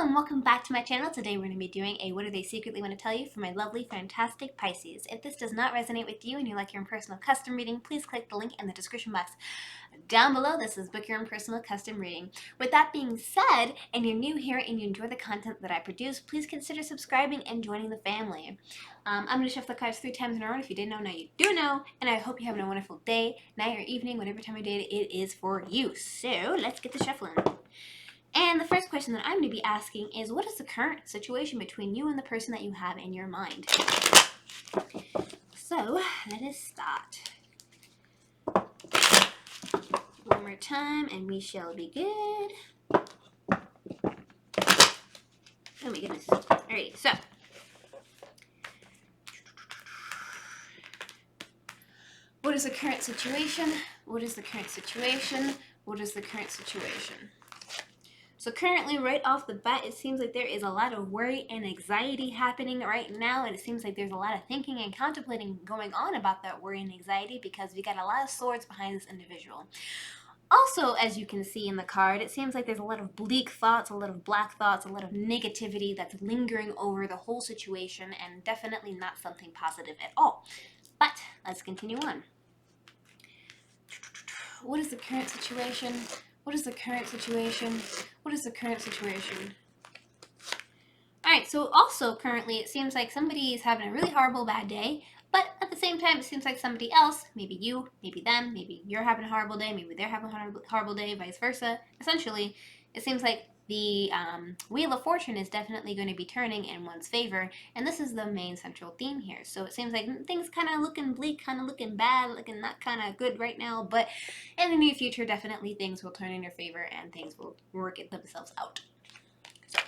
Hello and welcome back to my channel. Today we're going to be doing a what do they secretly want to tell you for my lovely, fantastic Pisces. If this does not resonate with you and you like your own personal custom reading, please click the link in the description box down below. This is Book Your Own Personal Custom Reading. With that being said, and you're new here and you enjoy the content that I produce, please consider subscribing and joining the family. I'm going to shuffle the cards 3 times in a row. If you didn't know, now you do know. And I hope you're having a wonderful day, night, or evening, whatever time of day it is for you. So let's get the shuffling. And the first question that I'm going to be asking is, what is the current situation between you and the person that you have in your mind? So, let us start. One more time, and we shall be good. Oh my goodness. Alright, so. What is the current situation? What is the current situation? What is the current situation? So currently, right off the bat, it seems like there is a lot of worry and anxiety happening right now, and it seems like there's a lot of thinking and contemplating going on about that worry and anxiety because we got a lot of swords behind this individual. Also, as you can see in the card, it seems like there's a lot of bleak thoughts, a lot of black thoughts, a lot of negativity that's lingering over the whole situation, and definitely not something positive at all. But let's continue on. What is the current situation? What is the current situation? What is the current situation? Alright, so also currently it seems like somebody is having a really horrible bad day, but at the same time it seems like somebody else, maybe you, maybe them, maybe you're having a horrible day, maybe they're having a horrible day, vice versa. Essentially, it seems like the Wheel of Fortune is definitely going to be turning in one's favor, and this is the main central theme here. So it seems like things kind of looking bleak, kind of looking bad, looking not kind of good right now, but in the near future, definitely things will turn in your favor and things will work themselves out. So,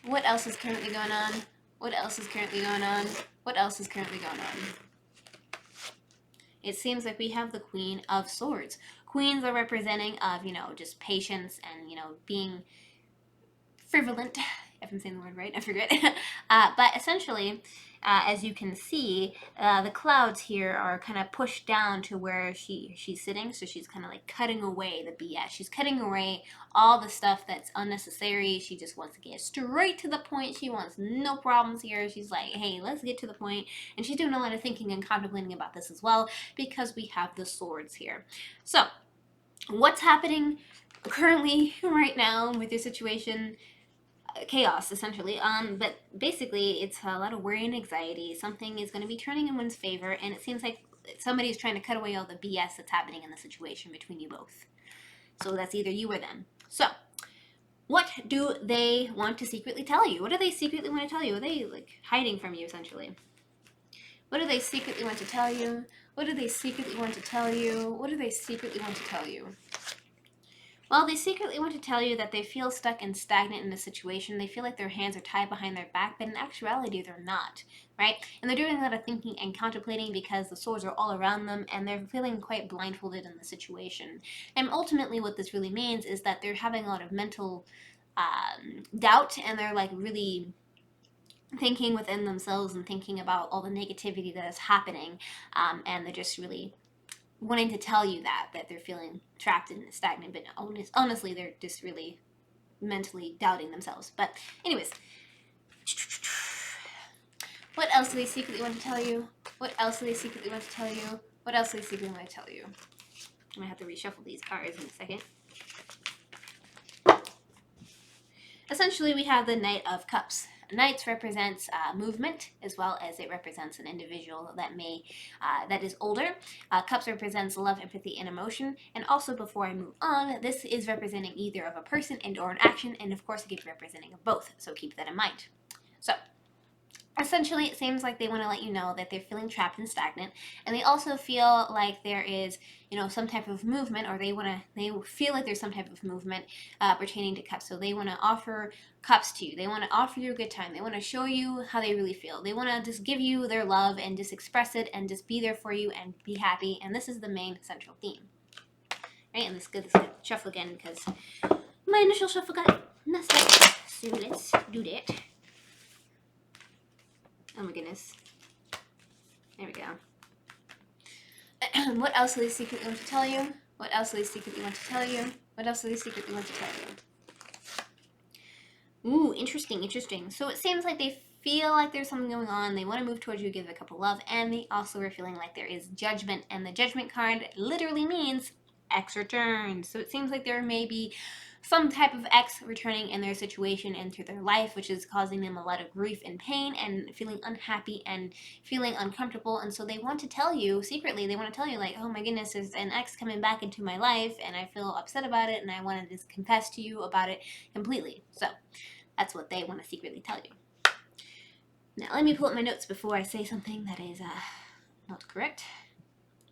what else is currently going on? What else is currently going on? What else is currently going on? It seems like we have the Queen of Swords. Queens are representing of, just patience and, being frivolent, if I'm saying the word right, I forget. But essentially, as you can see, the clouds here are kind of pushed down to where she's sitting, so she's kind of like cutting away the BS. She's cutting away all the stuff that's unnecessary. She just wants to get straight to the point. She wants no problems here. She's like, hey, let's get to the point. And she's doing a lot of thinking and contemplating about this as well because we have the swords here. So, what's happening currently right now with your situation? Chaos, essentially. But basically, it's a lot of worry and anxiety. Something is going to be turning in one's favor, and it seems like somebody is trying to cut away all the BS that's happening in the situation between you both. So that's either you or them. So, what do they want to secretly tell you? What do they secretly want to tell you? Are they like hiding from you, essentially? What do they secretly want to tell you? What do they secretly want to tell you? What do they secretly want to tell you? Well, they secretly want to tell you that they feel stuck and stagnant in a situation. They feel like their hands are tied behind their back, but in actuality, they're not, right? And they're doing a lot of thinking and contemplating because the swords are all around them, and they're feeling quite blindfolded in the situation. And ultimately, what this really means is that they're having a lot of mental doubt, and they're like really thinking within themselves and thinking about all the negativity that is happening, and they're just really wanting to tell you that they're feeling trapped and stagnant, but honestly, they're just really mentally doubting themselves. But anyways, what else do they secretly want to tell you? What else do they secretly want to tell you? What else do they secretly want to tell you? I'm going to have to reshuffle these cards in a second. Essentially, we have the Knight of Cups. Knights represents movement, as well as it represents an individual that is older. Cups represents love, empathy, and emotion. And also, before I move on, this is representing either of a person and or an action, and of course, it could be representing of both. So keep that in mind. So, essentially, it seems like they want to let you know that they're feeling trapped and stagnant, and they also feel like there is, some type of movement, or they feel like there's some type of movement pertaining to cups. So they want to offer cups to you. They want to offer you a good time. They want to show you how they really feel. They want to just give you their love and just express it and just be there for you and be happy. And this is the main central theme, right? And let's get this shuffle again because my initial shuffle got messed up. So let's do that. Oh my goodness. There we go. What else do they secretly want to tell you? What else do they secretly want to tell you? What else do they secretly want to tell you? Ooh, interesting, interesting. So it seems like they feel like there's something going on. They want to move towards you, give a couple love, and they also are feeling like there is judgment. And the judgment card literally means X returns. So it seems like there may be some type of X returning in their situation into their life, which is causing them a lot of grief and pain and feeling unhappy and feeling uncomfortable. And so they want to tell you secretly, they want to tell you, like, oh my goodness, there's an X coming back into my life, and I feel upset about it, and I want to just confess to you about it completely. So that's what they want to secretly tell you. Now, let me pull up my notes before I say something that is not correct.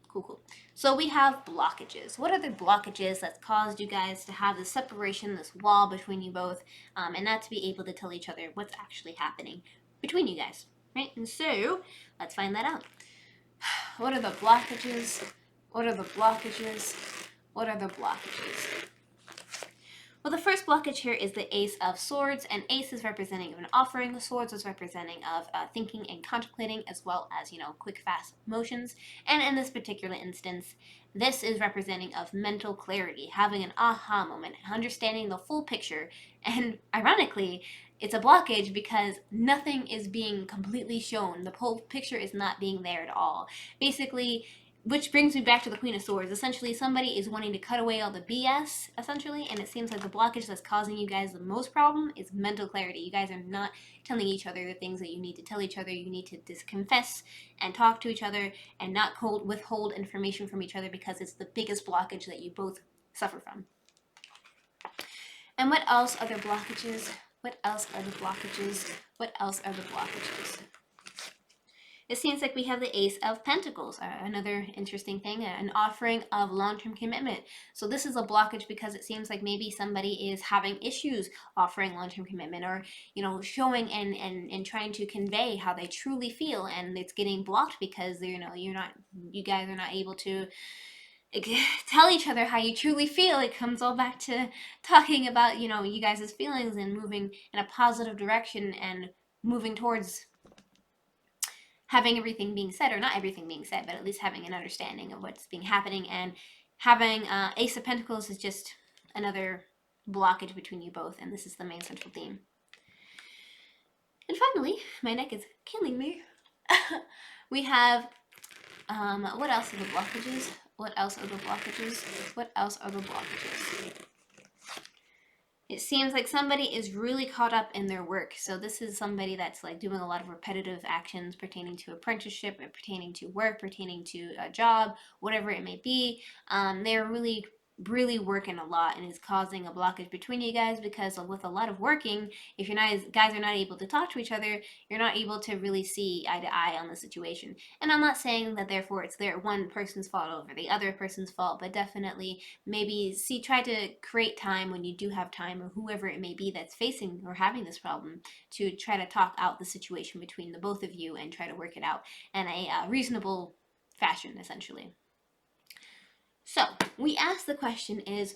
Cool, cool. So we have blockages. What are the blockages that's caused you guys to have this separation, this wall between you both, and not to be able to tell each other what's actually happening between you guys, right? And so, let's find that out. What are the blockages? What are the blockages? What are the blockages? Well, the first blockage here is the Ace of Swords, and Ace is representing of an offering. The Swords is representing of thinking and contemplating, as well as, quick, fast motions. And in this particular instance, this is representing of mental clarity, having an aha moment, understanding the full picture. And ironically, it's a blockage because nothing is being completely shown. The whole picture is not being there at all. Basically, which brings me back to the Queen of Swords. Essentially, somebody is wanting to cut away all the BS, essentially, and it seems like the blockage that's causing you guys the most problem is mental clarity. You guys are not telling each other the things that you need to tell each other. You need to just confess and talk to each other and not withhold information from each other because it's the biggest blockage that you both suffer from. And what else are the blockages? What else are the blockages? What else are the blockages? It seems like we have the Ace of Pentacles, another interesting thing, an offering of long-term commitment. So this is a blockage because it seems like maybe somebody is having issues offering long-term commitment, or showing and trying to convey how they truly feel, and it's getting blocked because you guys are not able to tell each other how you truly feel. It comes all back to talking about you guys' feelings and moving in a positive direction and moving towards having everything being said, or not everything being said, but at least having an understanding of what's being happening. And having Ace of Pentacles is just another blockage between you both, and this is the main central theme. And finally, my neck is killing me. We have, what else are the blockages? What else are the blockages? What else are the blockages? It seems like somebody is really caught up in their work. So this is somebody that's like doing a lot of repetitive actions pertaining to apprenticeship, pertaining to work, pertaining to a job, whatever it may be. They're really working a lot, and is causing a blockage between you guys because with a lot of working, if guys are not able to talk to each other, you're not able to really see eye to eye on the situation. And I'm not saying that therefore it's their one person's fault over the other person's fault, but definitely maybe try to create time when you do have time, or whoever it may be that's facing or having this problem, to try to talk out the situation between the both of you and try to work it out in a reasonable fashion, essentially. So, we asked the question is,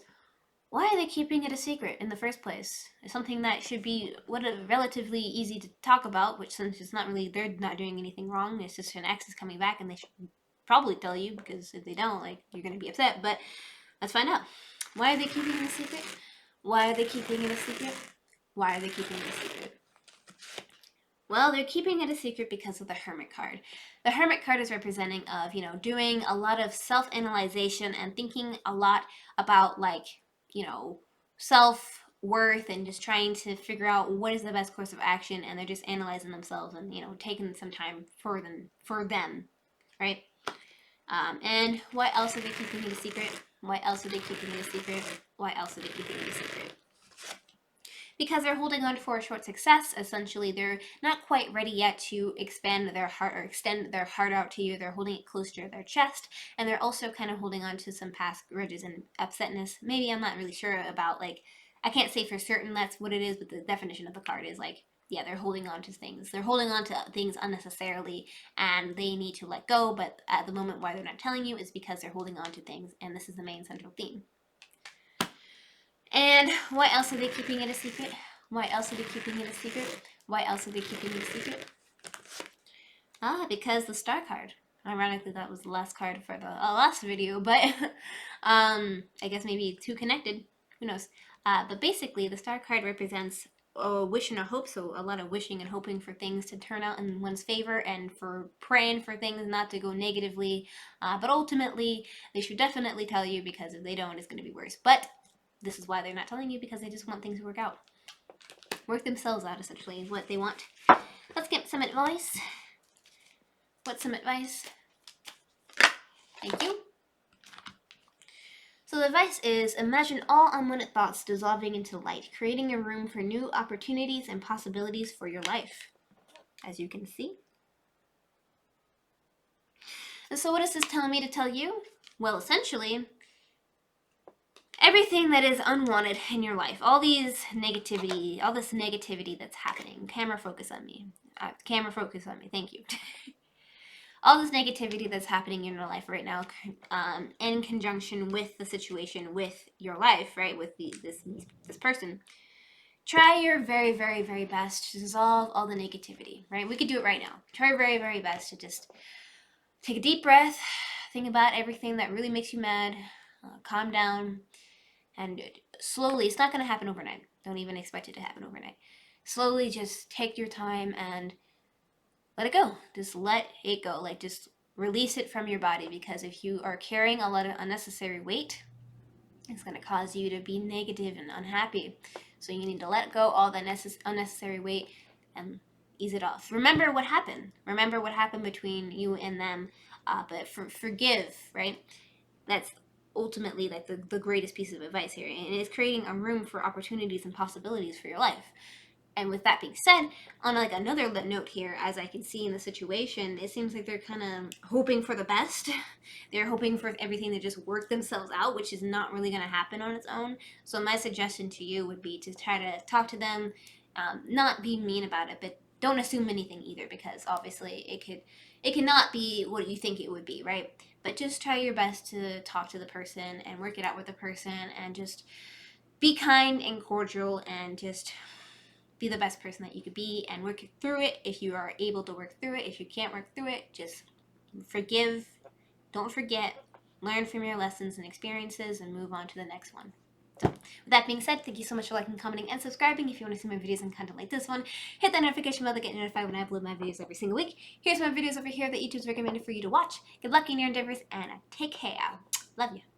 why are they keeping it a secret in the first place? It's something that should be relatively easy to talk about, which, since it's not really, they're not doing anything wrong, it's just an ex is coming back, and they should probably tell you, because if they don't, you're going to be upset. But let's find out. Why are they keeping it a secret? Why are they keeping it a secret? Why are they keeping it a secret? Well, they're keeping it a secret because of the Hermit card. The Hermit card is representing of, doing a lot of self-analyzation and thinking a lot about, self-worth, and just trying to figure out what is the best course of action, and they're just analyzing themselves and, taking some time for them, right? And why else are they keeping it a secret? Why else are they keeping it a secret? Why else are they keeping it a secret? Because they're holding on for a short success. Essentially, they're not quite ready yet to expand their heart or extend their heart out to you. They're holding it close to their chest, and they're also kind of holding on to some past grudges and upsetness. Maybe, I'm not really sure about, I can't say for certain that's what it is, but the definition of the card is they're holding on to things. They're holding on to things unnecessarily, and they need to let go, but at the moment why they're not telling you is because they're holding on to things, and this is the main central theme. And why else are they keeping it a secret? Why else are they keeping it a secret? Why else are they keeping it a secret? Because the Star card. Ironically, that was the last card for the last video, but I guess maybe too connected. Who knows? But basically, the Star card represents wish and a hope, so a lot of wishing and hoping for things to turn out in one's favor and for praying for things not to go negatively. But ultimately, they should definitely tell you, because if they don't, it's going to be worse. But this is why they're not telling you, because they just want things to work out. Work themselves out, essentially, is what they want. Let's get some advice. What's some advice? Thank you. So the advice is, imagine all unwanted thoughts dissolving into light, creating a room for new opportunities and possibilities for your life, as you can see. And so what is this telling me to tell you? Well, essentially, everything that is unwanted in your life, all this negativity that's happening. Camera focus on me. Camera focus on me. Thank you. All this negativity that's happening in your life right now, in conjunction with the situation with your life, right, with this person, try your very, very, very best to dissolve all the negativity, right? We could do it right now. Try your very, very best to just take a deep breath, think about everything that really makes you mad, calm down, and slowly, it's not going to happen overnight. Don't even expect it to happen overnight. Slowly just take your time and let it go. Just let it go. Like, just release it from your body, because if you are carrying a lot of unnecessary weight, it's going to cause you to be negative and unhappy. So you need to let go all the unnecessary weight and ease it off. Remember what happened. Remember what happened between you and them. But forgive, right? That's ultimately like the greatest piece of advice here. And it's creating a room for opportunities and possibilities for your life. And with that being said, on like another note here, as I can see in the situation, it seems like they're kind of hoping for the best. They're hoping for everything to just work themselves out, which is not really going to happen on its own. So my suggestion to you would be to try to talk to them, not be mean about it, but don't assume anything either, because obviously it cannot be what you think it would be, right? But just try your best to talk to the person and work it out with the person, and just be kind and cordial, and just be the best person that you could be, and work through it if you are able to work through it. If you can't work through it, just forgive, don't forget, learn from your lessons and experiences, and move on to the next one. So, with that being said, thank you so much for liking, commenting, and subscribing. If you want to see my videos and content like this one, hit that notification bell to get notified when I upload my videos every single week. Here's my videos over here that YouTube's recommended for you to watch. Good luck in your endeavors, and take care. Love you.